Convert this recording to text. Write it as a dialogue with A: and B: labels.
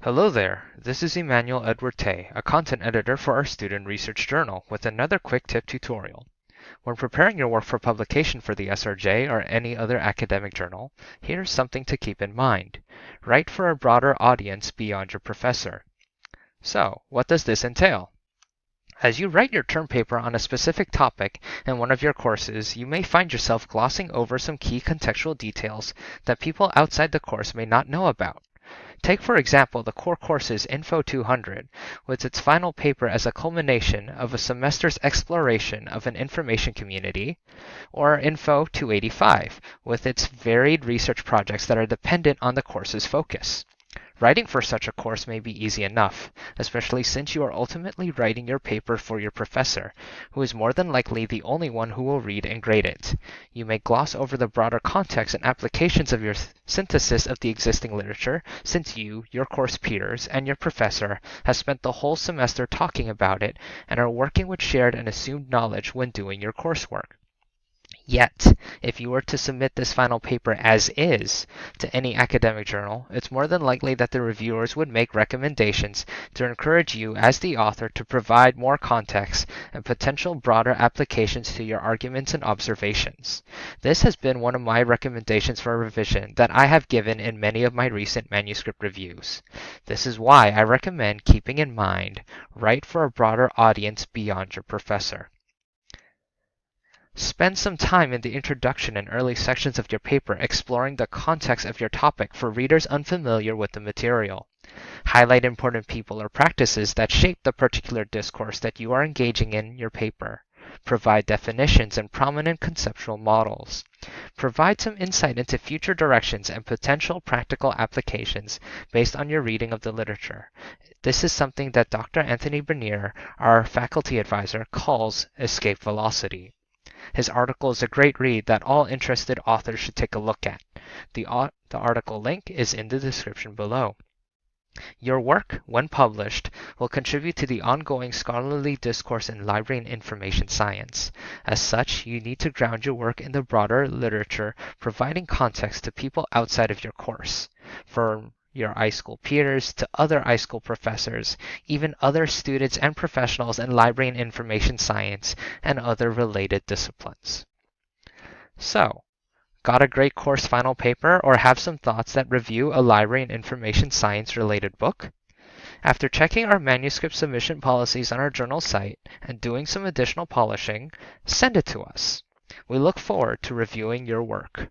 A: Hello there, this is Emmanuel Edward Tay, a content editor for our student research journal, with another quick tip tutorial. When preparing your work for publication for the SRJ or any other academic journal, here's something to keep in mind. Write for a broader audience beyond your professor. So, what does this entail? As you write your term paper on a specific topic in one of your courses, you may find yourself glossing over some key contextual details that people outside the course may not know about. Take, for example, the core course's Info 200, with its final paper as a culmination of a semester's exploration of an information community, or Info 285, with its varied research projects that are dependent on the course's focus. Writing for such a course may be easy enough, especially since you are ultimately writing your paper for your professor, who is more than likely the only one who will read and grade it. You may gloss over the broader context and applications of your synthesis of the existing literature, since you, your course peers, and your professor have spent the whole semester talking about it and are working with shared and assumed knowledge when doing your coursework. Yet, if you were to submit this final paper as is to any academic journal, it's more than likely that the reviewers would make recommendations to encourage you as the author to provide more context and potential broader applications to your arguments and observations. This has been one of my recommendations for revision that I have given in many of my recent manuscript reviews. This is why I recommend keeping in mind, write for a broader audience beyond your professor. Spend some time in the introduction and early sections of your paper exploring the context of your topic for readers unfamiliar with the material. Highlight important people or practices that shape the particular discourse that you are engaging in your paper. Provide definitions and prominent conceptual models. Provide some insight into future directions and potential practical applications based on your reading of the literature. This is something that Dr. Anthony Bernier, our faculty advisor, calls escape velocity. His article is a great read that all interested authors should take a look at. The article link is in the description below. Your work, when published, will contribute to the ongoing scholarly discourse in library and information science. As such, you need to ground your work in the broader literature, providing context to people outside of your course. From your iSchool peers to other iSchool professors, even other students and professionals in library and information science and other related disciplines. So, got a great course final paper or have some thoughts that review a library and information science related book? After checking our manuscript submission policies on our journal site and doing some additional polishing, send it to us. We look forward to reviewing your work.